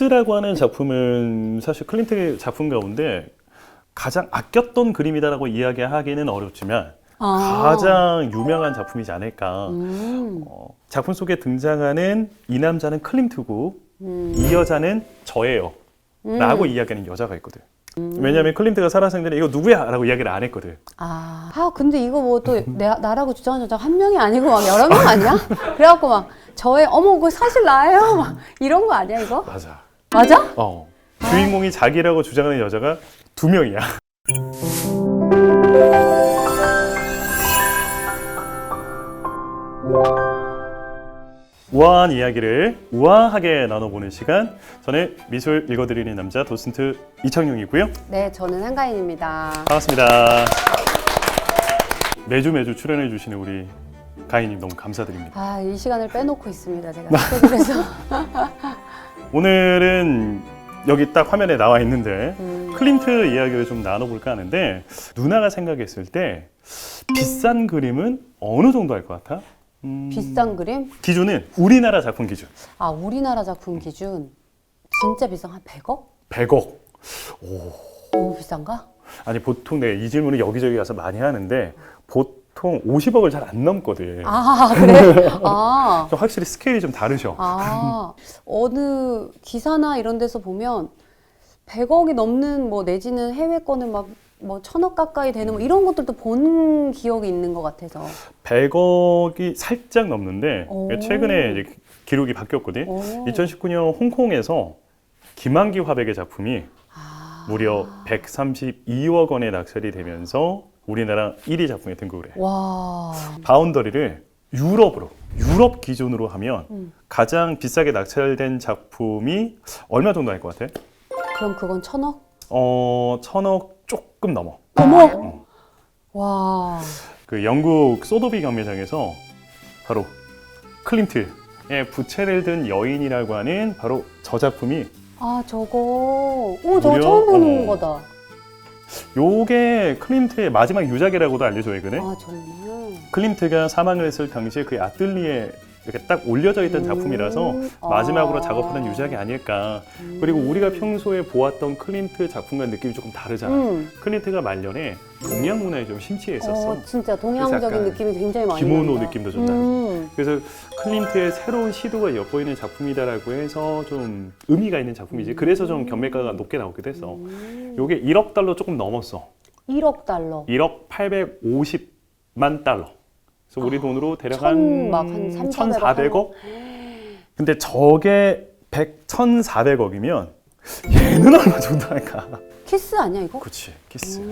키스라고 하는 작품은 사실 클린트의 작품 가운데 가장 아꼈던 그림이다라고 이야기하기는 어렵지만 가장 유명한 작품이지 않을까. 작품 속에 등장하는 이 남자는 클림트고 이 여자는 저예요 라고 이야기하는 여자가 있거든. 왜냐하면 클림트가 살아생전에 이거 누구야? 라고 이야기를 안 했거든. 근데 이거 뭐 또 나라고 주장하는 여자가 한 명이 아니고 막 여러 명 아니야? 그래갖고 막 저의 어머 그거 사실 나예요? 막 이런 거 아니야 이거? 맞아. 맞아? 주인공이 자기라고 주장하는 여자가 2명이야. 우아한 이야기를 우아하게 나눠보는 시간. 저는 미술 읽어드리는 남자 도슨트 이창용이고요. 네, 저는 한가인입니다. 반갑습니다. 매주 출연해 주시는 우리 가인님 너무 감사드립니다. 이 시간을 빼놓고 있습니다. 제가 스케줄에서. 오늘은 여기 딱 화면에 나와 있는데 클림트 이야기를 좀 나눠볼까 하는데, 누나가 생각했을 때 비싼 그림은 어느 정도 할 것 같아? 비싼 그림? 기준은 우리나라 작품 기준. 우리나라 작품 기준 진짜 비싼 한 100억? 100억. 너무 비싼가? 아니 보통 내가 이 질문을 여기저기 가서 많이 하는데 보통 50억을 잘 안 넘거든. 그래? 좀 확실히 스케일이 좀 다르셔. 어느 기사나 이런 데서 보면 100억이 넘는 뭐 내지는 해외권은 막 뭐 1000억 가까이 되는 뭐 이런 것들도 본 기억이 있는 것 같아서. 100억이 살짝 넘는데 최근에 이제 기록이 바뀌었거든. 2019년 홍콩에서 김한기 화백의 작품이 무려 132억 원에 낙찰이 되면서 우리나라 1위 작품에 등극을 해. 와. 바운더리를 유럽 기준으로 하면 가장 비싸게 낙찰된 작품이 얼마 정도 할 것 같아? 그럼 그건 1000억? 1000억 조금 넘어. 어머! 와. 그 영국 소도비 경매장에서 바로 클림트의 부채를 든 여인이라고 하는 바로 저 작품이 저거. 저거 처음 보는 거다. 요게 클림트의 마지막 유작이라고도 알려져 있거든. 정말. 클림트가 사망을 했을 당시에 그 아뜰리에 이렇게 딱 올려져 있던 작품이라서 마지막으로 작업하는 유작이 아닐까. 그리고 우리가 평소에 보았던 클림트 작품과 느낌이 조금 다르잖아. 클림트가 말년에 동양 문화에 좀 심취했었어. 진짜 동양적인 느낌이 굉장히 많이 기모노 난다. 느낌도 좀 나고. 그래서 클림트의 새로운 시도가 엿보이는 작품이다라고 해서 좀 의미가 있는 작품이지. 그래서 좀 경매가가 높게 나오기도 했어. 요게 1억 달러 조금 넘었어. 1억 달러. 1억 850만 달러. 그래서 우리 돈으로 대략 한 1,400억? 근데 저게 1,400억이면 얘는 얼마 정도 할까? 키스 아니야 이거? 그치, 키스.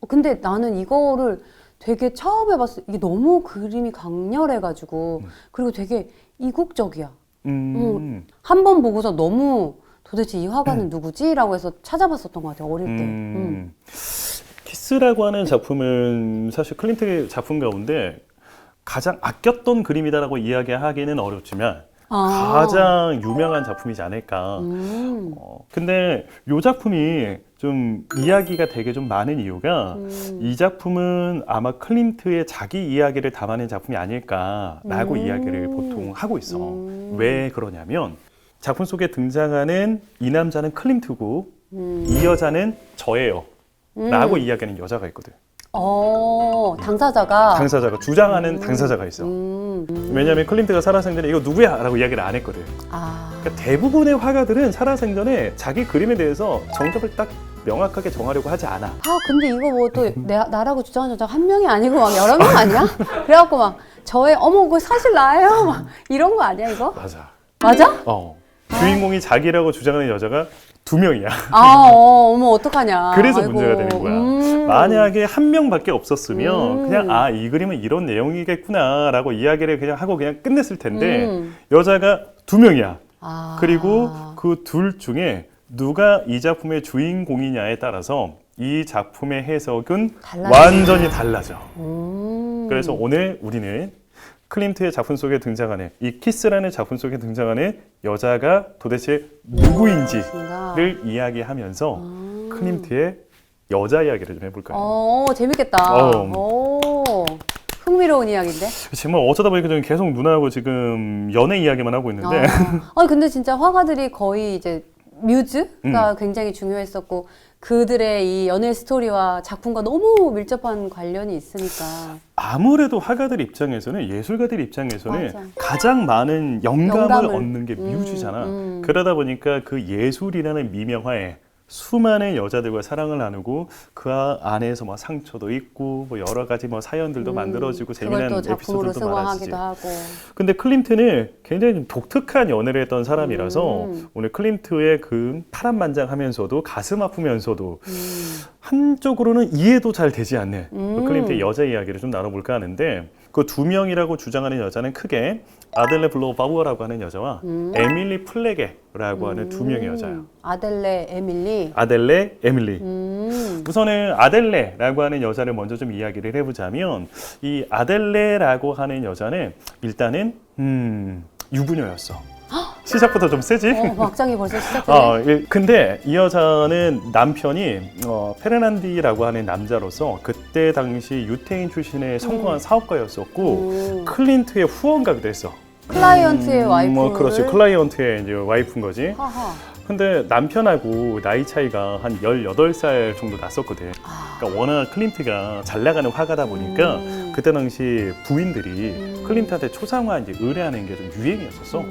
근데 나는 이거를 되게 처음 해봤어. 이게 너무 그림이 강렬해가지고 그리고 되게 이국적이야. 한 번 보고서 너무 도대체 이 화가는 누구지? 라고 해서 찾아봤었던 것 같아요. 어릴 때. 키스라고 하는 작품은 사실 클림트의 작품 가운데 가장 아꼈던 그림이다라고 이야기하기는 어렵지만 가장 유명한 작품이지 않을까. 근데 이 작품이 좀 이야기가 되게 좀 많은 이유가 이 작품은 아마 클림트의 자기 이야기를 담아낸 작품이 아닐까라고 이야기를 보통 하고 있어. 왜 그러냐면 작품 속에 등장하는 이 남자는 클림트고 이 여자는 저예요 라고 이야기하는 여자가 있거든. 당사자가 주장하는 당사자가 있어. 왜냐하면 클림트가 살아생전에 이거 누구야? 라고 이야기를 안 했거든. 그러니까 대부분의 화가들은 살아생전에 자기 그림에 대해서 정답을 딱 명확하게 정하려고 하지 않아. 근데 이거 뭐 또 나라고 주장하는 여자가 한 명이 아니고 막 여러 명 아니야? 그래갖고 막 저의 어머 그거 사실 나예요? 막 이런 거 아니야 이거? 맞아? 주인공이 자기라고 주장하는 여자가 2명이야. 어머 어떡하냐. 그래서 문제가 되는 거야. 만약에 한 명밖에 없었으면 그냥 이 그림은 이런 내용이겠구나 라고 이야기를 그냥 하고 그냥 끝냈을 텐데 여자가 2명이야. 그리고 그 둘 중에 누가 이 작품의 주인공이냐에 따라서 이 작품의 해석은 완전히 달라져. 그래서 오늘 우리는 클림트의 작품 속에 등장하는 이 키스라는 작품 속에 등장하는 여자가 도대체 누구인지를 이야기하면서 클림트의 여자 이야기를 좀 해볼까요? 재밌겠다. 흥미로운 이야기인데? 정말 어쩌다 보니까 저는 계속 누나하고 지금 연애 이야기만 하고 있는데 근데 진짜 화가들이 거의 이제 뮤즈가 굉장히 중요했었고 그들의 이 연애 스토리와 작품과 너무 밀접한 관련이 있으니까 아무래도 화가들 입장에서는 예술가들 입장에서는 맞아. 가장 많은 영감을 영감을. 얻는 게 뮤즈잖아. 그러다 보니까 그 예술이라는 미명하에 수많은 여자들과 사랑을 나누고 그 안에서 뭐 상처도 있고 뭐 여러 가지 뭐 사연들도 만들어지고 재미난 그걸 또 작품으로 에피소드도 많아지지. 승화하기도 하고 근데 클림트는 굉장히 좀 독특한 연애를 했던 사람이라서 오늘 클림트의 그 파란만장하면서도 가슴 아프면서도 한쪽으로는 이해도 잘 되지 않는 그 클림트의 여자 이야기를 좀 나눠볼까 하는데 그 두 명이라고 주장하는 여자는 크게 아델레 블로바우어라고 하는 여자와 에밀리 플레게라고 하는 두 명의 여자예요. 아델레 에밀리 아델레, 에밀리. 우선은 아델레라고 하는 여자를 먼저 좀 이야기를 해보자면 이 아델레라고 하는 여자는 일단은 유부녀였어. 시작부터 좀 세지? 막장이 벌써 시작되네. 근데 이 여자는 남편이 페르난디라고 하는 남자로서 그때 당시 유태인 출신의 성공한 사업가였었고 클린트의 후원가기도 했어. 클라이언트의 와이프를 그렇지. 클라이언트의 이제 와이프인 거지. 하하. 근데 남편하고 나이 차이가 한 18살 정도 났었거든. 그러니까 워낙 클린트가 잘 나가는 화가다 보니까 그때 당시 부인들이 클린트한테 초상화 이제 의뢰하는 게 좀 유행이었었어.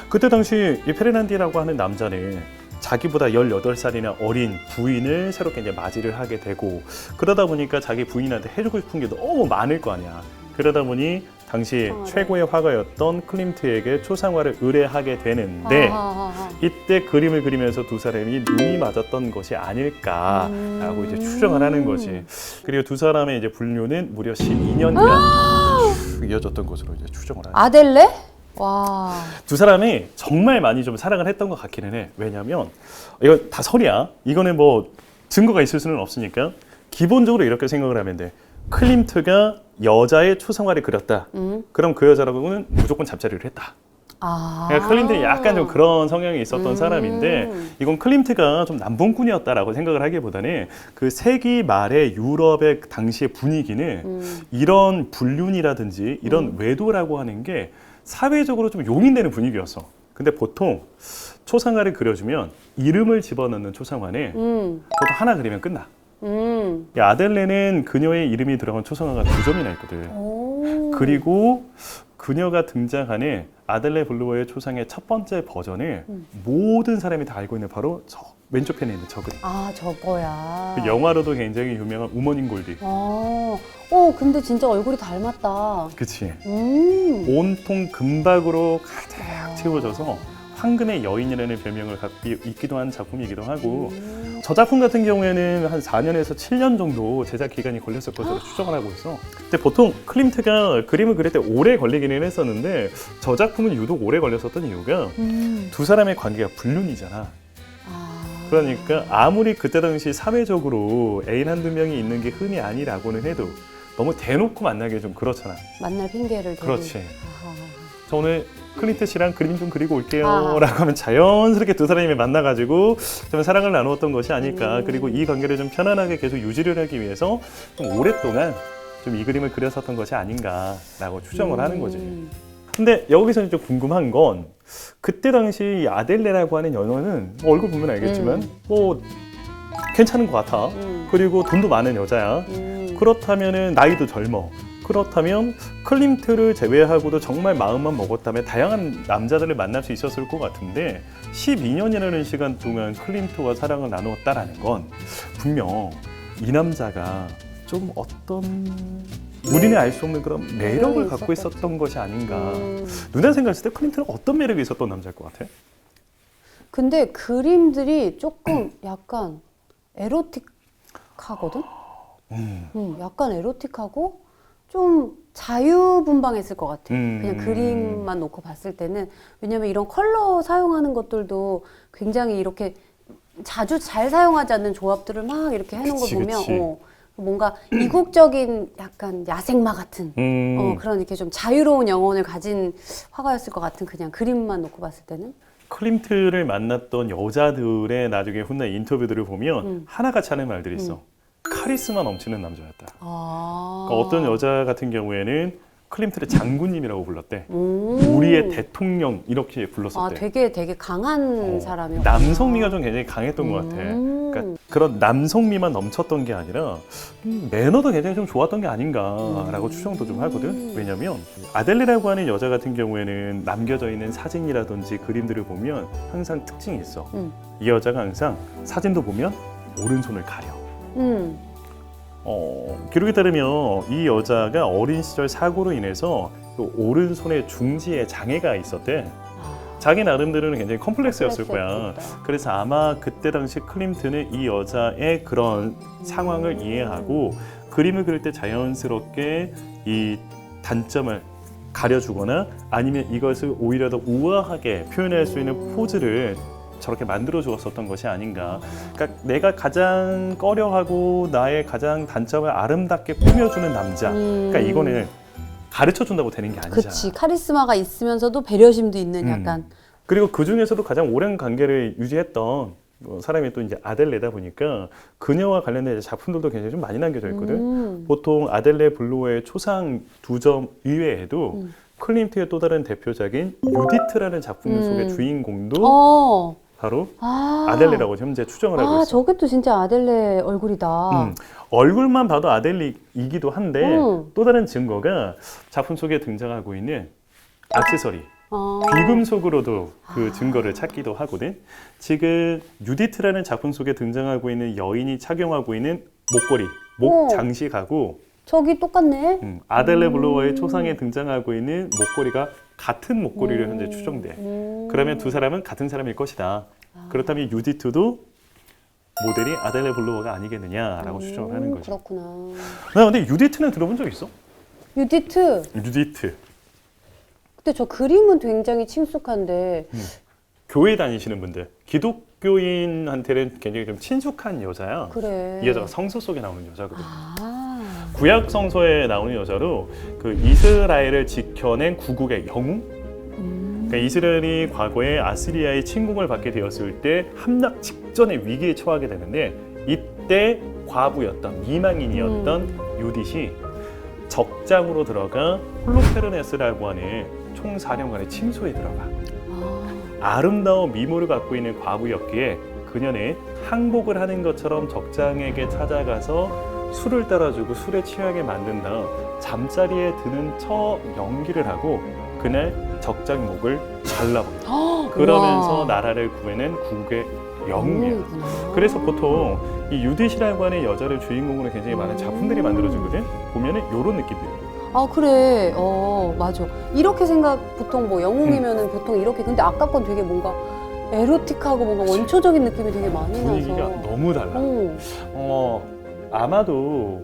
그때 당시 이 페르난디라고 하는 남자는 자기보다 18살이나 어린 부인을 새롭게 이제 맞이를 하게 되고 그러다 보니까 자기 부인한테 해주고 싶은 게 너무 많을 거 아니야. 그러다 보니 당시 최고의 화가였던 클림트에게 초상화를 의뢰하게 되는데 이때 그림을 그리면서 두 사람이 눈이 맞았던 것이 아닐까라고 이제 추정을 하는 거지. 그리고 두 사람의 이제 불륜은 무려 12년간 이어졌던 것으로 이제 추정을 하는. 아델레? 와. 두 사람이 정말 많이 좀 사랑을 했던 것 같기는 해. 왜냐면 이거 다 설이야. 이거는 뭐 증거가 있을 수는 없으니까 기본적으로 이렇게 생각을 하면 돼. 클림트가 여자의 초상화를 그렸다. 그럼 그 여자라고는 무조건 잡자리를 했다. 그러니까 클림트는 약간 좀 그런 성향이 있었던 사람인데 이건 클림트가 좀 남봉꾼이었다라고 생각을 하기보다는 그 세기 말의 유럽의 당시의 분위기는 이런 불륜이라든지 이런 외도라고 하는 게 사회적으로 좀 용인되는 분위기였어. 근데 보통 초상화를 그려주면 이름을 집어넣는 초상화는 보통 하나 그리면 끝나. 아델레는 그녀의 이름이 들어간 초상화가 2점이나 있거든. 그리고 그녀가 등장하는 아델레 블루어의 초상의 첫 번째 버전을 모든 사람이 다 알고 있는 바로 저 왼쪽 편에 있는 저 그림. 아, 저거야. 그 영화로도 굉장히 유명한 우먼인 골디. 근데 진짜 얼굴이 닮았다. 그치. 온통 금박으로 가득 채워져서 황금의 여인이라는 별명을 갖고 있기도 한 작품이기도 하고 저 작품 같은 경우에는 한 4년에서 7년 정도 제작 기간이 걸렸을 것으로 추정을 하고 있어. 근데 보통 클림트가 그림을 그릴 때 오래 걸리기는 했었는데 저 작품은 유독 오래 걸렸었던 이유가 두 사람의 관계가 불륜이잖아. 그러니까 아무리 그때 당시 사회적으로 애인 한두 명이 있는 게 흔히 아니라고는 해도 너무 대놓고 만나기 좀 그렇잖아. 만날 핑계를 대고. 그렇지. 저 오늘 클린트 씨랑 그림 좀 그리고 올게요 라고 하면 자연스럽게 두 사람이 만나가지고 좀 사랑을 나누었던 것이 아닐까. 그리고 이 관계를 좀 편안하게 계속 유지를 하기 위해서 좀 오랫동안 좀 이 그림을 그렸었던 것이 아닌가라고 추정을 하는 거지. 근데 여기서 좀 궁금한 건 그때 당시 이 아델레라고 하는 연어는 뭐 얼굴 보면 알겠지만 뭐 괜찮은 것 같아. 그리고 돈도 많은 여자야. 그렇다면은 나이도 젊어. 그렇다면 클림트를 제외하고도 정말 마음만 먹었다면 다양한 남자들을 만날 수 있었을 것 같은데 12년이라는 시간 동안 클림트와 사랑을 나누었다라는 건 분명 이 남자가 좀 어떤 우리는 알 수 없는 그런 매력을 갖고 있었던 것이 아닌가. 누나 생각했을 때 클림트는 어떤 매력이 있었던 남자일 것 같아? 근데 그림들이 조금 약간 에로틱하거든? 약간 에로틱하고 좀 자유분방했을 것 같아. 그냥 그림만 놓고 봤을 때는. 왜냐면 이런 컬러 사용하는 것들도 굉장히 이렇게 자주 잘 사용하지 않는 조합들을 막 이렇게 해놓은 걸 보면 뭔가 이국적인 약간 야생마 같은 그런 이렇게 좀 자유로운 영혼을 가진 화가였을 것 같은 그냥 그림만 놓고 봤을 때는. 클림트를 만났던 여자들의 나중에 훗날 인터뷰들을 보면 하나같이 하는 말들이 있어. 카리스마 넘치는 남자였다. 그러니까 어떤 여자 같은 경우에는 클림트를 장군님이라고 불렀대. 우리의 대통령 이렇게 불렀었대. 되게 강한 사람이요. 남성미가 좀 굉장히 강했던 것 같아. 그러니까 그런 남성미만 넘쳤던 게 아니라 매너도 굉장히 좀 좋았던 게 아닌가라고 추정도 좀 하거든. 왜냐면 아델레라고 하는 여자 같은 경우에는 남겨져 있는 사진이라든지 그림들을 보면 항상 특징이 있어. 이 여자가 항상 사진도 보면 오른손을 가려. 기록에 따르면 이 여자가 어린 시절 사고로 인해서 그 오른손의 중지에 장애가 있었대. 자기 나름대로는 굉장히 컴플렉스였을 거야. 그래서 아마 그때 당시 클림트는 이 여자의 그런 상황을 이해하고 그림을 그릴 때 자연스럽게 이 단점을 가려주거나 아니면 이것을 오히려 더 우아하게 표현할 수 있는 포즈를 저렇게 만들어 주었었던 것이 아닌가. 그러니까 내가 가장 꺼려하고 나의 가장 단점을 아름답게 꾸며주는 남자. 그러니까 이거는 가르쳐 준다고 되는 게 아니잖아. 그치. 카리스마가 있으면서도 배려심도 있는 약간. 그리고 그 중에서도 가장 오랜 관계를 유지했던 사람이 또 이제 아델레다 보니까 그녀와 관련된 작품들도 굉장히 좀 많이 남겨져 있거든. 보통 아델레 블로어의 초상 2점 이외에도 클림트의 또 다른 대표작인 유디트라는 작품 속의 주인공도 바로 아델레라고 현재 추정을 하고 있어. 저게 또 진짜 아델레 얼굴이다. 얼굴만 봐도 아델레이기도 한데 또 다른 증거가 작품 속에 등장하고 있는 액세서리. 귀금속으로도 그 증거를 찾기도 하거든. 지금 유디트라는 작품 속에 등장하고 있는 여인이 착용하고 있는 목걸이, 목 장식하고 저기 똑같네. 아델레 블로어의 초상에 등장하고 있는 목걸이가 같은 목걸이로 현재 추정돼. 그러면 두 사람은 같은 사람일 것이다. 그렇다면 유디트도 모델이 아델레 블로어가 아니겠느냐라고 추정을 하는 거죠. 그렇구나. 근데 유디트는 들어본 적 있어? 유디트. 근데 저 그림은 굉장히 친숙한데. 교회 다니시는 분들, 기독교인한테는 굉장히 좀 친숙한 여자야. 그래. 이 여자가 성서 속에 나오는 여자거든. 구약 성서에 나오는 여자로 그 이스라엘을 지켜낸 구국의 영웅. 그러니까 이스라엘이 과거에 아시리아의 침공을 받게 되었을 때 함락 직전의 위기에 처하게 되는데 이때 과부였던 미망인이었던 유딧이 적장으로 들어가 홀로페르네스라고 하는 총사령관의 침소에 들어가. 아름다운 미모를 갖고 있는 과부였기에 그녀는 항복을 하는 것처럼 적장에게 찾아가서 술을 따라주고 술에 취하게 만든 다음 잠자리에 드는 척 연기를 하고 그날 적장 목을 잘라버려. 그러면서 나라를 구해낸 국의 영웅이야. 그래서 보통 이 유딧이라고 하는 여자를 주인공으로 굉장히 많은 작품들이 만들어지거든. 보면은 이런 느낌이에요. 그래. 맞아. 이렇게 보통 뭐 영웅이면은 보통 이렇게. 근데 아까 건 되게 뭔가 에로틱하고 뭔가 원초적인 느낌이 되게 많이 나서. 분위기가 너무 달라. 아마도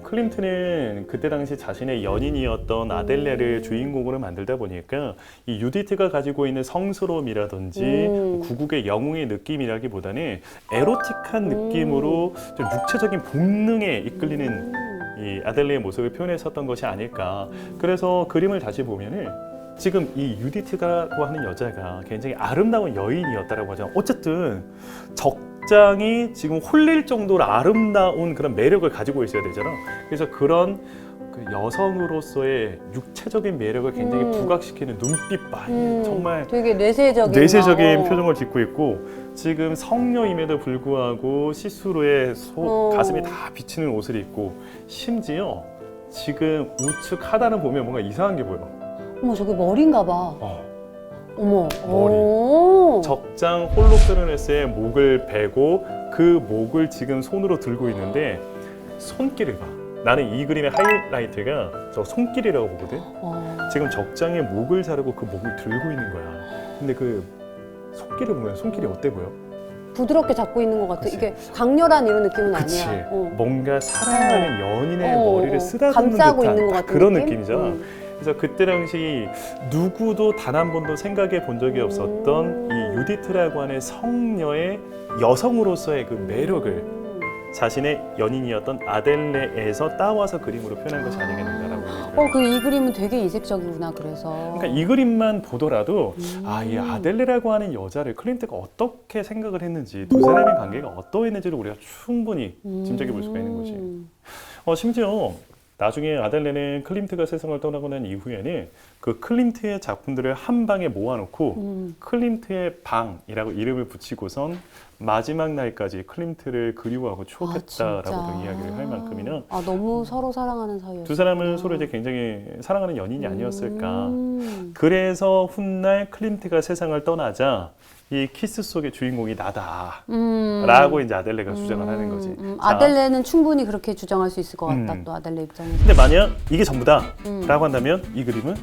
클림트는 그때 당시 자신의 연인이었던 아델레를 주인공으로 만들다 보니까 이 유디트가 가지고 있는 성스러움이라든지 구국의 영웅의 느낌이라기보다는 에로틱한 느낌으로 좀 육체적인 본능에 이끌리는 이 아델레의 모습을 표현했었던 것이 아닐까. 그래서 그림을 다시 보면은 지금 이 유디트라고 하는 여자가 굉장히 아름다운 여인이었다라고 하잖아. 어쨌든 적장이 지금 홀릴 정도로 아름다운 그런 매력을 가지고 있어야 되잖아. 그래서 그런 그 여성으로서의 육체적인 매력을 굉장히 부각시키는 눈빛 봐. 정말 되게 내세적인 표정을 짓고 있고 지금 성녀임에도 불구하고 시스루에 가슴이 다 비치는 옷을 입고 심지어 지금 우측 하단을 보면 뭔가 이상한 게 보여. 어머, 저게 머리인가 봐. 어머. 머리. 적장 홀로페르네스의 목을 베고 그 목을 지금 손으로 들고 있는데 손길을 봐. 나는 이 그림의 하이라이트가 저 손길이라고 보거든. 지금 적장의 목을 자르고 그 목을 들고 있는 거야. 근데 그 손길을 보면 손길이 어때 보여? 부드럽게 잡고 있는 것 같아. 그치. 이게 강렬한 이런 느낌은 그치. 아니야. 뭔가 사랑하는 연인의 머리를 쓰다듬는 감싸고 듯한 있는 것 같은 그런 느낌? 느낌이잖아. 그래서 그때 당시 누구도 단 한 번도 생각해 본 적이 없었던 이 유디트라고 하는 성녀의 여성으로서의 그 매력을 자신의 연인이었던 아델레에서 따와서 그림으로 표현한 것이 아니겠는가라고. 이 그림은 되게 이색적이구나. 그래서. 그러니까 이 그림만 보더라도 이 아델레라고 하는 여자를 클림트가 어떻게 생각을 했는지, 두 사람의 관계가 어떠했는지를 우리가 충분히 짐작해 볼 수가 있는 거지. 심지어 나중에 아델레는 클림트가 세상을 떠나고 난 이후에는 그 클림트의 작품들을 한 방에 모아놓고 클림트의 방이라고 이름을 붙이고선 마지막 날까지 클림트를 그리워하고 추억했다라고도 이야기를 할 만큼이나 너무 서로 사랑하는 사이였어요. 두 사람은 서로 이제 굉장히 사랑하는 연인이 아니었을까. 그래서 훗날 클림트가 세상을 떠나자 이 키스 속의 주인공이 나다라고 이제 아델레가 주장을 하는 거지. 자, 아델레는 충분히 그렇게 주장할 수 있을 것 같다. 또 아델레 입장에서. 근데 만약 이게 전부다라고 한다면 이 그림은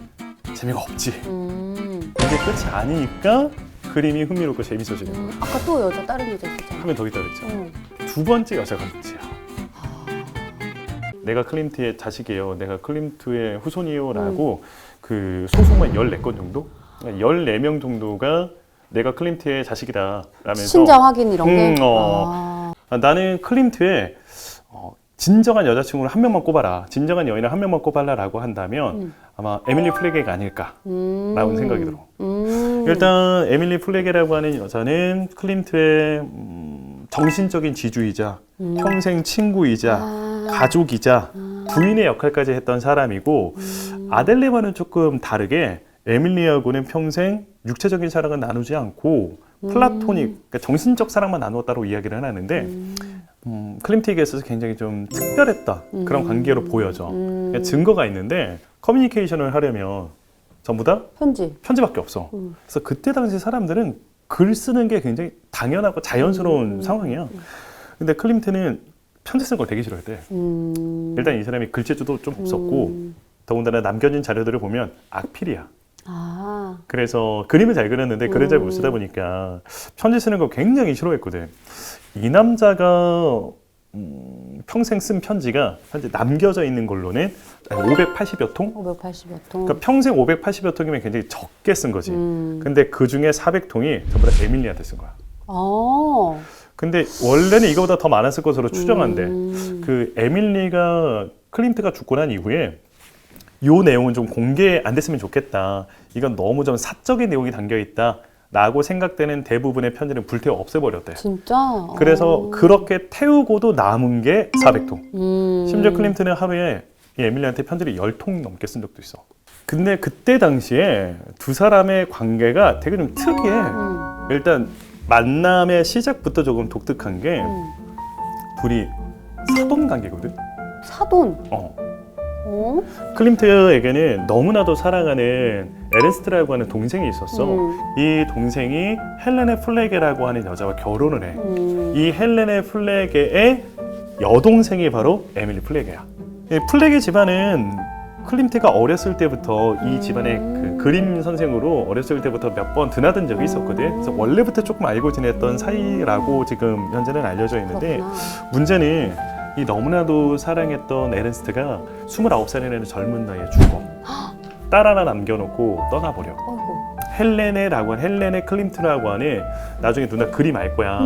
재미가 없지. 이게 끝이 아니니까 그림이 흥미롭고 재밌어지는 거야. 아까 또 여자 다른 여자 있었잖아. 한 명 더 있다 그랬죠. 두 번째 여자가 문제야. 내가 클림트의 자식이에요. 내가 클림트의 후손이요라고 그 소송만 14건 정도? 14명 정도가 내가 클림트의 자식이다 라면서 친자 확인 이런 게? 나는 클림트의 진정한 여자친구를 한 명만 꼽아라. 진정한 여인을 한 명만 꼽아라라고 한다면 아마 에밀리 플래게가 아닐까라는 생각이 들어. 일단 에밀리 플래게라고 하는 여자는 클림트의 정신적인 지주이자 평생 친구이자 가족이자 부인의 역할까지 했던 사람이고 아델레와는 조금 다르게 에밀리하고는 평생 육체적인 사랑은 나누지 않고 플라토닉, 그러니까 정신적 사랑만 나누었다고 이야기를 하는데 클림트에게 있어서 굉장히 좀 특별했던 그런 관계로 보여져. 그러니까 증거가 있는데 커뮤니케이션을 하려면 전부 다 편지밖에 없어. 그래서 그때 당시 사람들은 글 쓰는 게 굉장히 당연하고 자연스러운 상황이야. 근데 클림트는 편지 쓰는 걸 되게 싫어했대. 일단 이 사람이 글재주도 좀 없었고 더군다나 남겨진 자료들을 보면 악필이야. 그래서 그림을 잘 그렸는데 글을 잘 못 쓰다 보니까 편지 쓰는 거 굉장히 싫어했거든. 이 남자가 평생 쓴 편지가 현재 남겨져 있는 걸로는 580여 통? 580여 통. 그러니까 평생 580여 통이면 굉장히 적게 쓴 거지. 근데 그 중에 400통이 전부 다 에밀리한테 쓴 거야. 근데 원래는 이거보다 더 많았을 것으로 추정한대. 그 에밀리가 클림트가 죽고 난 이후에 요 내용은 좀 공개 안 됐으면 좋겠다. 이건 너무 좀 사적인 내용이 담겨 있다. 라고 생각되는 대부분의 편지는 불태워 없애버렸대. 진짜? 그래서 그렇게 태우고도 남은 게 400통. 심지어 클림트는 하루에 이 에밀리한테 편지를 10통 넘게 쓴 적도 있어. 근데 그때 당시에 두 사람의 관계가 되게 좀 특이해. 일단 만남의 시작부터 조금 독특한 게 둘이 사돈 관계거든. 사돈? 클림트에게는 너무나도 사랑하는 에른스트라고 하는 동생이 있었어. 이 동생이 헬레네 플레게라고 하는 여자와 결혼을 해. 이 헬레네 플레게의 여동생이 바로 에밀리 플레게야. 이 플레게 집안은 클림트가 어렸을 때부터 이 집안의 그 그림 선생으로 어렸을 때부터 몇 번 드나든 적이 있었거든. 그래서 원래부터 조금 알고 지냈던 사이라고 지금 현재는 알려져 있는데 문제는 이 너무나도 사랑했던 에른스트가 29살이라는 젊은 나이에 죽어. 딸 하나 남겨놓고 떠나버려. 헬레네라고 하는 헬레네 클림트라고 하는 나중에 누나 그림 알 거야.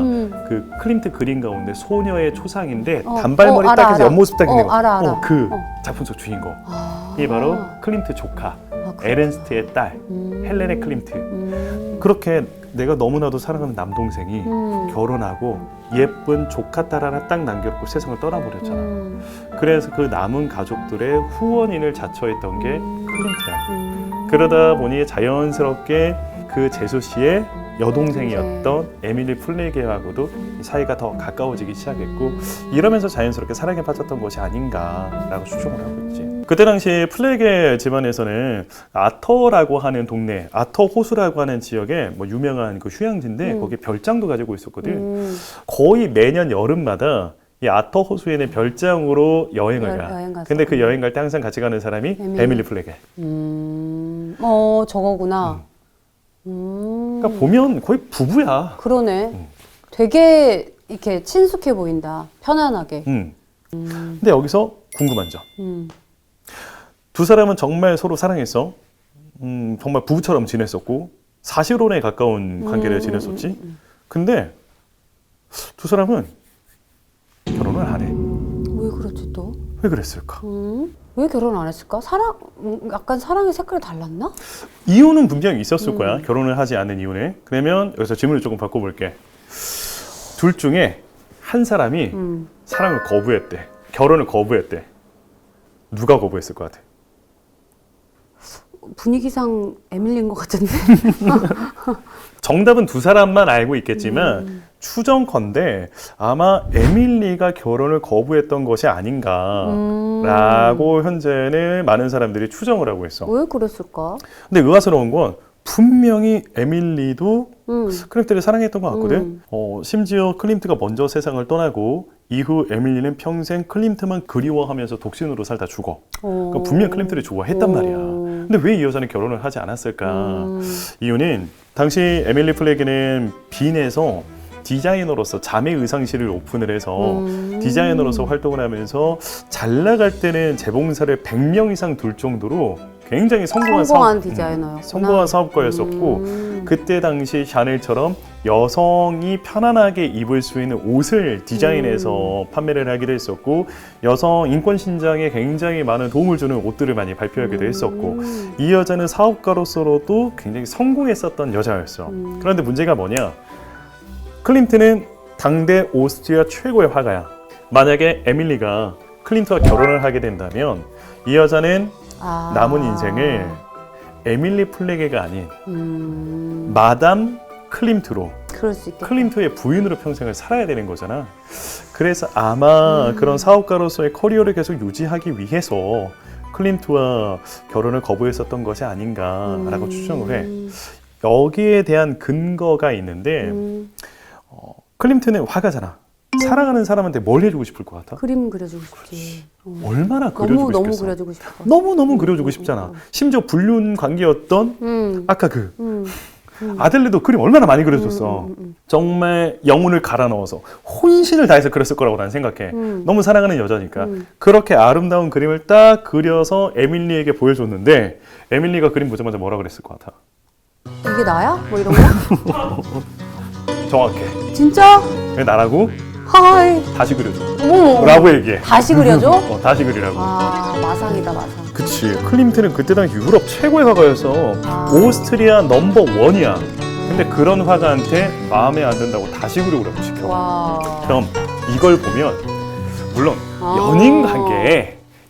그 클림트 그림 가운데 소녀의 초상인데 단발머리 딱 해서 옆모습 딱 있는 거. 그 작품 속 주인공. 이게 바로 클림트 조카 에른스트의 딸 헬레네 클림트. 그렇게 내가 너무나도 사랑하는 남동생이 결혼하고 예쁜 조카 딸 하나 딱 남겨놓고 세상을 떠나버렸잖아. 그래서 그 남은 가족들의 후원인을 자처했던 게 클림트야. 그러다 보니 자연스럽게 그 제수 씨의 여동생이었던 에밀리 플레게하고도 사이가 더 가까워지기 시작했고 이러면서 자연스럽게 사랑에 빠졌던 것이 아닌가라고 추정을 하고 있지. 그때 당시 플레게 집안에서는 아터라고 하는 동네, 아터 호수라고 하는 지역에 뭐 유명한 그 휴양지인데 거기 별장도 가지고 있었거든. 거의 매년 여름마다 이 아터 호수에는 별장으로 여행을 가. 근데 그 여행 갈 때 항상 같이 가는 사람이 에밀리 플레게. 저거구나. 그러니까 보면 거의 부부야. 그러네. 되게 이렇게 친숙해 보인다. 편안하게. 근데 여기서 궁금한 점. 두 사람은 정말 서로 사랑했어. 정말 부부처럼 지냈었고 사실혼에 가까운 관계를 지냈었지. 근데 두 사람은 결혼을 안 해. 왜 그렇지 또? 왜 그랬을까? 왜 결혼 안 했을까? 약간 사랑의 색깔이 달랐나? 이유는 분명히 있었을 거야. 결혼을 하지 않는 이유는. 그러면 여기서 질문을 조금 바꿔볼게. 둘 중에 한 사람이 사랑을 거부했대. 결혼을 거부했대. 누가 거부했을 것 같아? 분위기상 에밀리인 것 같은데. 정답은 두 사람만 알고 있겠지만 추정컨대 아마 에밀리가 결혼을 거부했던 것이 아닌가라고 현재는 많은 사람들이 추정을 하고 있어. 왜 그랬을까? 근데 의아스러운 건 분명히 에밀리도 클림트를 사랑했던 것 같거든. 심지어 클림트가 먼저 세상을 떠나고 이후 에밀리는 평생 클림트만 그리워하면서 독신으로 살다 죽어. 그러니까 분명 클림트를 좋아했단 말이야. 근데 왜 이 여자는 결혼을 하지 않았을까? 이유는 당시 에밀리 플래그는 빈에서 디자이너로서 자매 의상실을 오픈을 해서 디자이너로서 활동을 하면서 잘 나갈 때는 재봉사를 100명 이상 둘 정도로 굉장히 성공한 디자이너였구나. 성공한 사업가였었고 그때 당시 샤넬처럼 여성이 편안하게 입을 수 있는 옷을 디자인해서 판매를 하기도 했었고 여성 인권 신장에 굉장히 많은 도움을 주는 옷들을 많이 발표하기도 했었고 이 여자는 사업가로서도 굉장히 성공했었던 여자였어. 그런데 문제가 뭐냐? 클림트는 당대 오스트리아 최고의 화가야. 만약에 에밀리가 클림트와 결혼을 하게 된다면 이 여자는 남은 인생을 에밀리 플래게가 아닌 마담 클림트로, 그럴 수 있겠다. 클림트의 부인으로 평생을 살아야 되는 거잖아. 그래서 아마 그런 사업가로서의 커리어를 계속 유지하기 위해서 클림트와 결혼을 거부했었던 것이 아닌가라고 추정을 해. 여기에 대한 근거가 있는데 클림트는 화가잖아. 사랑하는 사람한테 뭘 해주고 싶을 것 같아? 그림 그려주고 싶지. 얼마나 그려주고 너무 싶겠어? 그려주고 싶어. 너무 그려주고 싶잖아. 심지어 불륜 관계였던 아까 그 아들레도 그림 얼마나 많이 그려줬어. 정말 영혼을 갈아 넣어서 혼신을 다해서 그렸을 거라고 난 생각해. 너무 사랑하는 여자니까. 그렇게 아름다운 그림을 딱 그려서 에밀리에게 보여줬는데 에밀리가 그림 보자마자 뭐라 그랬을 것 같아? 이게 나야? 뭐 이런 거? 정확해. 진짜? 그게 나라고? 하이. 다시 그려줘. 어머. 라고 얘기해. 다시 그려줘? 다시 그리라고. 마상이다, 마상. 그치. 클림트는 그때 당시 유럽 최고의 화가여서 오스트리아 넘버 원이야. 근데 그런 화가한테 마음에 안 든다고 다시 그려오라고 시켜. 와. 그럼 이걸 보면 물론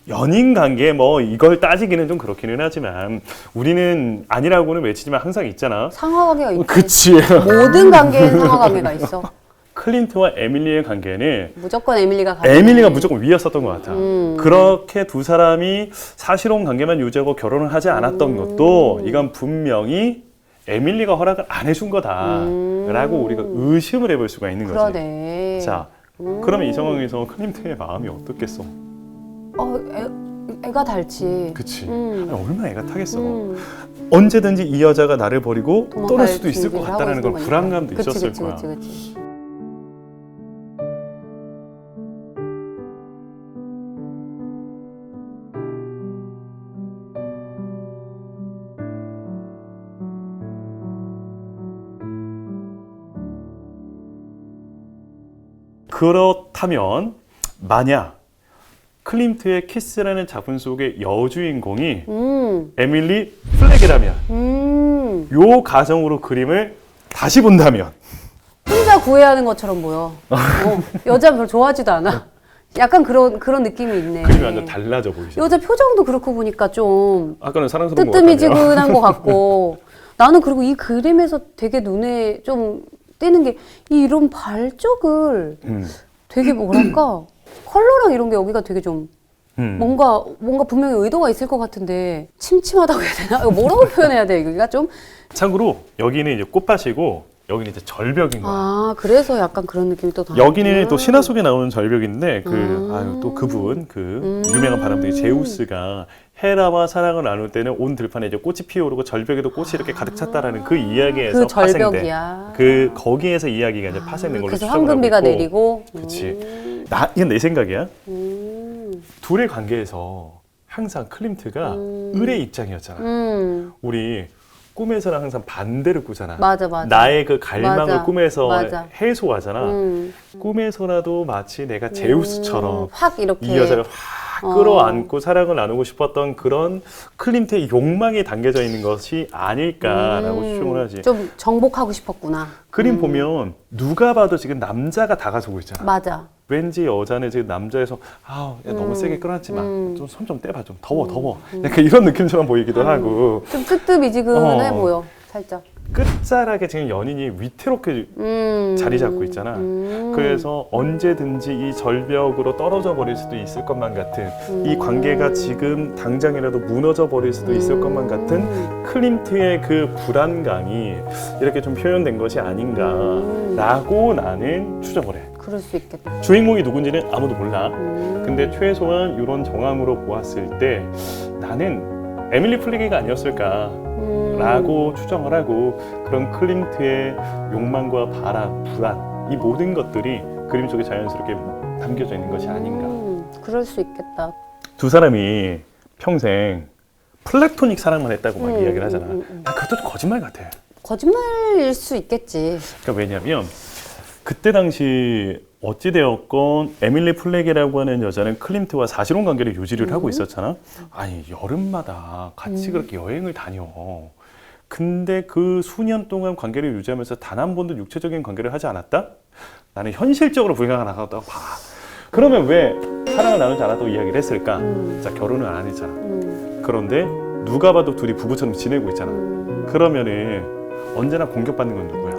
연인 관계에 뭐 이걸 따지기는 좀 그렇기는 하지만 우리는 아니라고는 외치지만 항상 있잖아. 상하관계가 있지. 그치. 모든 관계엔 상하관계가 있어. 클림트와 에밀리의 관계는 무조건 에밀리가 무조건 위였었던 것 같아. 그렇게 두 사람이 사실혼 관계만 유지하고 결혼을 하지 않았던 것도 이건 분명히 에밀리가 허락을 안 해준 거다라고 우리가 의심을 해볼 수가 있는 거지. 그러네. 자, 그러면 이 상황에서 클림트의 마음이 어떻겠어? 애가 닳지. 그치. 아니, 얼마나 애가 타겠어. 언제든지 이 여자가 나를 버리고 떠날 수도 있을 것 같다는 걸 불안감도 있었을 거야. 그치. 그렇다면 만약 클림트의 키스라는 작품 속의 여주인공이 에밀리 플래그라면 요 가정으로 그림을 다시 본다면 혼자 구애하는 것처럼 보여. 여자 별로 좋아하지도 않아. 약간 그런 느낌이 있네. 그림이 완전 달라져 보이죠. 여자 표정도 그렇고 보니까 좀 아까는 사랑스러운 것 뜨뜨미지근한 것 같고 나는 그리고 이 그림에서 되게 눈에 좀 띄는 게 이런 발쪽을 되게 뭐랄까 컬러랑 이런 게 여기가 되게 좀 뭔가 분명히 의도가 있을 것 같은데 침침하다고 해야 되나? 이거 뭐라고 표현해야 돼? 여기가 좀 참고로 여기는 이제 꽃밭이고 여기는 이제 절벽인 거야. 그래서 약간 그런 느낌이 또 여기는 또 신화 속에 나오는 절벽인데 또 그분 유명한 바람둥이 제우스가 헤라와 사랑을 나눌 때는 온 들판에 이제 꽃이 피어오르고 절벽에도 꽃이 이렇게 가득 찼다라는 그 이야기에서 그 절벽이야. 거기에서 이야기가 이제 파생된 걸로 그래서 추정을 하고 황금비가 있고. 내리고. 그렇지. 이건 내 생각이야. 둘의 관계에서 항상 클림트가 을의 입장이었잖아. 우리 꿈에서는 항상 반대를 꾸잖아. 맞아. 나의 그 갈망을 맞아. 꿈에서 맞아. 해소하잖아. 꿈에서라도 마치 내가 제우스처럼 확 이렇게 이 여자를 확 끌어안고 사랑을 나누고 싶었던 그런 클림트의 욕망이 담겨져 있는 것이 아닐까라고 추정을 하지. 좀 정복하고 싶었구나. 그림 보면 누가 봐도 지금 남자가 다가서고 있잖아. 맞아. 왠지 여자는 지금 남자에서 야, 너무 세게 끌어안지 마. 좀 손 좀 떼봐. 좀 더워. 약간 이런 느낌처럼 보이기도 하고. 좀 뜨뜻미지근해 보여, 살짝. 끝자락에 지금 연인이 위태롭게 자리 잡고 있잖아. 그래서 언제든지 이 절벽으로 떨어져 버릴 수도 있을 것만 같은 이 관계가 지금 당장이라도 무너져 버릴 수도 있을 것만 같은 클림트의 그 불안감이 이렇게 좀 표현된 것이 아닌가라고 나는 추정을 해. 그럴 수 있겠다. 주인공이 누군지는 아무도 몰라. 근데 최소한 이런 정황으로 보았을 때 나는 에밀리 플래그가 아니었을까 라고 추정을 하고, 그런 클림트의 욕망과 바람, 불안, 이 모든 것들이 그림 속에 자연스럽게 담겨져 있는 것이 아닌가. 그럴 수 있겠다. 두 사람이 평생 플라토닉 사랑만 했다고 막 이야기를 하잖아. 난 그것도 좀 거짓말 같아. 거짓말일 수 있겠지. 그러니까 왜냐면 그때 당시 어찌되었건 에밀리 플래그라고 하는 여자는 클림트와 사실혼 관계를 유지를 하고 있었잖아. 아니, 여름마다 같이 그렇게 여행을 다녀. 근데 그 수년 동안 관계를 유지하면서 단 한 번도 육체적인 관계를 하지 않았다? 나는 현실적으로 불가능하다고 나갔다고 봐. 그러면 왜 사랑을 나누지 않았다고 이야기를 했을까? 자, 결혼을 안 했잖아. 그런데 누가 봐도 둘이 부부처럼 지내고 있잖아. 그러면은 언제나 공격받는 건 누구야?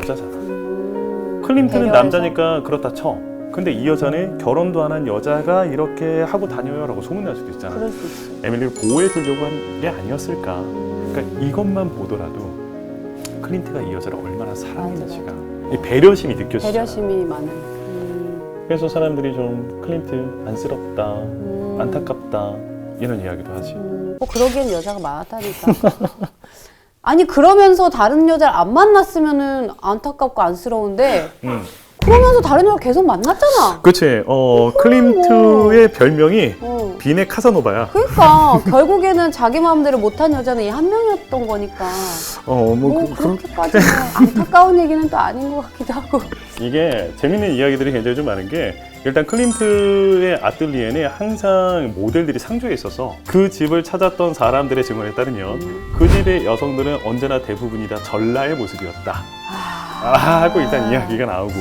여자잖아. 클림트는 남자니까 그렇다 쳐. 근데 이 여자는 결혼도 안 한 여자가 이렇게 하고 다녀요 라고 소문날 수도 있잖아. 그럴 수 있어. 에밀리를 보호해 주려고 한 게 아니었을까. 그러니까 이것만 보더라도 클림트가 이 여자를 얼마나 사랑했는지가, 이 배려심이 느껴지잖아. 배려심이 많은. 그래서 사람들이 좀 클림트 안쓰럽다, 안타깝다 이런 이야기도 하지. 뭐 그러기엔 여자가 많았다니까. 아니, 그러면서 다른 여자를 안 만났으면은 안타깝고 안쓰러운데 그러면서 다른 여자 계속 만났잖아. 그치. 클림트의 별명이 빈의 카사노바야. 그러니까 결국에는 자기 마음대로 못한 여자는 이 한 명이었던 거니까. 그렇게까지 안타까운 얘기는 또 아닌 것 같기도 하고. 이게 재밌는 이야기들이 굉장히 좀 많은 게, 일단 클림트의 아뜰리에는 항상 모델들이 상주해 있어서 그 집을 찾았던 사람들의 증언에 따르면 그 집의 여성들은 언제나 대부분이 다 전라의 모습이었다 하고 일단 이야기가 나오고,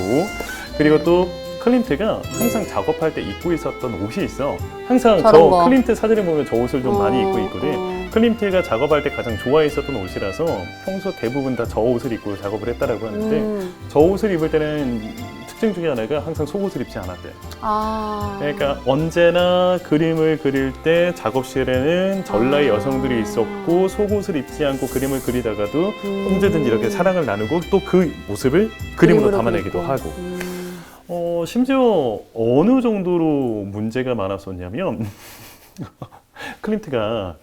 그리고 또 클림트가 항상 작업할 때 입고 있었던 옷이 있어. 항상 저 클림트 사진을 보면 저 옷을 좀 많이 입고 있거든. 클림트가 작업할 때 가장 좋아했었던 옷이라서 평소 대부분 다 저 옷을 입고 작업을 했다라고 하는데, 저 옷을 입을 때는 특징 중에 하나가 항상 속옷을 입지 않았대. 그러니까 언제나 그림을 그릴 때 작업실에는 전라의 여성들이 있었고, 속옷을 입지 않고 그림을 그리다가도 언제든지 이렇게 사랑을 나누고 또 그 모습을 그림으로 담아내기도 하고. 심지어 어느 정도로 문제가 많았었냐면 클림트가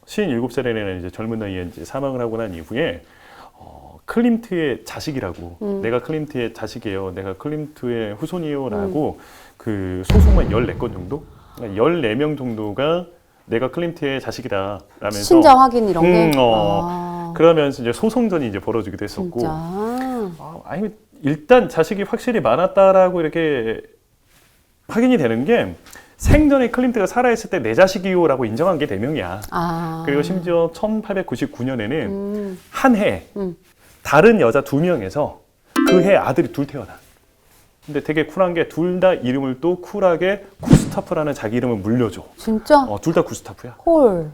57살이라는 이제 젊은 나이에 이제 사망을 하고 난 이후에 클림트의 자식이라고, 내가 클림트의 자식이에요, 내가 클림트의 후손이에요 라고 그 소송만 14건 정도? 그러니까 14명 정도가 내가 클림트의 자식이다 라면서 친자 확인 이런 게? 그러면서 이제 소송전이 이제 벌어지기도 했었고. 진짜? 아니, 일단 자식이 확실히 많았다라고 이렇게 확인이 되는 게, 생전에 클림트가 살아있을 때 내 자식이요라고 인정한 게 대명이야. 그리고 심지어 1899년에는 한 해 다른 여자 2명에서 그 해 아들이 2 태어나. 근데 되게 쿨한 게 둘 다 이름을 또 쿨하게 구스타프라는 자기 이름을 물려줘. 진짜? 둘 다 구스타프야. 헐.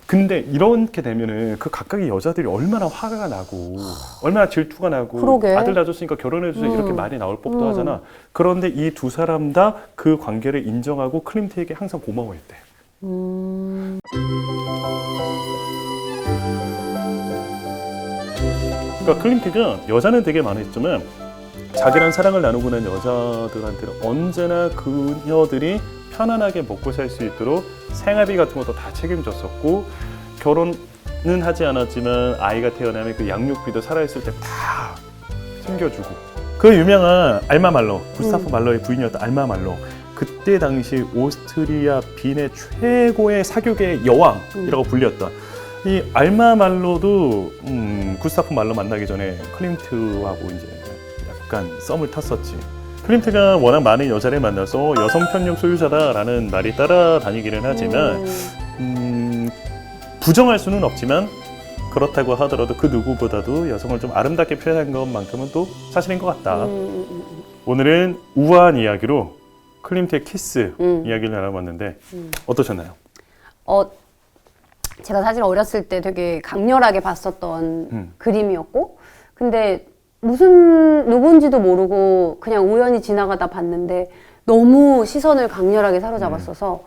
근데 이렇게 되면은 그 각각의 여자들이 얼마나 화가 나고 얼마나 질투가 나고, 그러게. 아들 낳아줬으니까 결혼해주세요 이렇게 말이 나올 법도 하잖아. 그런데 이 두 사람 다 그 관계를 인정하고 클림트에게 항상 고마워했대. 그러니까 클림트가 여자는 되게 많았지만 자기랑 사랑을 나누고 난 여자들한테는 언제나 그녀들이 편안하게 먹고 살 수 있도록 생활비 같은 것도 다 책임졌었고, 결혼은 하지 않았지만 아이가 태어나면 그 양육비도 살아있을 때 다 챙겨주고. 그 유명한 알마 말로, 구스타프 말로의 부인이었던 알마 말로, 그때 당시 오스트리아 빈의 최고의 사교계의 여왕이라고 불렸던 이 알마 말로도 구스타프 말로 만나기 전에 클림트하고 이제 약간 썸을 탔었지. 클림트가 워낙 많은 여자를 만나서 여성 편력 소유자다라는 말이 따라다니기는 하지만 부정할 수는 없지만 그렇다고 하더라도 그 누구보다도 여성을 좀 아름답게 표현한 것만큼은 또 사실인 것 같다. 오늘은 우아한 이야기로 클림트의 키스 이야기를 나눠봤는데 어떠셨나요? 제가 사실 어렸을 때 되게 강렬하게 봤었던 그림이었고, 근데 누군지도 모르고 그냥 우연히 지나가다 봤는데 너무 시선을 강렬하게 사로잡았어서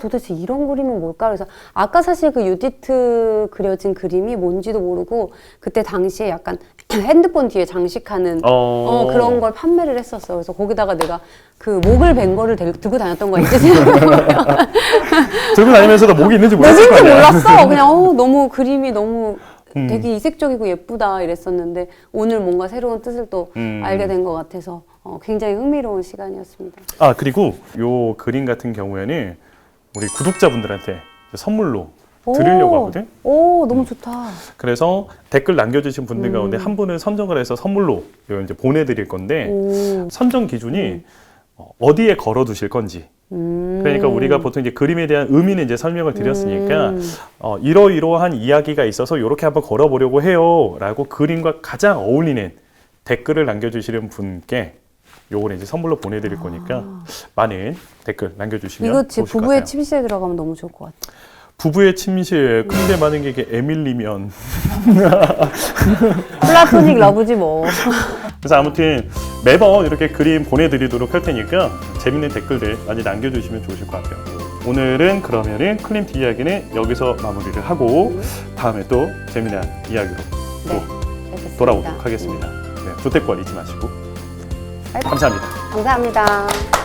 도대체 이런 그림은 뭘까? 그래서 아까 사실 그 유디트 그려진 그림이 뭔지도 모르고 그때 당시에 약간 핸드폰 뒤에 장식하는 그런 걸 판매를 했었어요. 그래서 거기다가 내가 그 목을 벤 거를 들고 다녔던 거 있지? 들고 다니면서도 목이 있는지 몰랐을 거 목인지 아니야? 몰랐어. 그냥 너무 그림이 너무 되게 이색적이고 예쁘다 이랬었는데 오늘 뭔가 새로운 뜻을 또 알게 된 것 같아서 굉장히 흥미로운 시간이었습니다. 그리고 요 그림 같은 경우에는 우리 구독자분들한테 선물로 드리려고 하거든. 너무 좋다. 그래서 댓글 남겨주신 분들 가운데 한 분을 선정을 해서 선물로 이제 보내드릴 건데 선정 기준이 어디에 걸어두실 건지. 그러니까 우리가 보통 이제 그림에 대한 의미는 이제 설명을 드렸으니까 이러이러한 이야기가 있어서 이렇게 한번 걸어보려고 해요라고 그림과 가장 어울리는 댓글을 남겨주시는 분께 요걸 이제 선물로 보내드릴 거니까 많은 댓글 남겨주시면 이거 좋으실 것 부부의 같아요. 침실에 들어가면 너무 좋을 것 같아. 부부의 침실 근데 많은 게 이게 에밀리면 플라토닉 러브지 뭐. 그래서 아무튼 매번 이렇게 그림 보내드리도록 할 테니까 재밌는 댓글들 많이 남겨주시면 좋으실 것 같아요. 오늘은 그러면은 클림트 이야기는 여기서 마무리를 하고 다음에 또 재미난 이야기로 또 돌아오도록 하겠습니다. 네, 조태권 잊지 마시고 감사합니다. 감사합니다.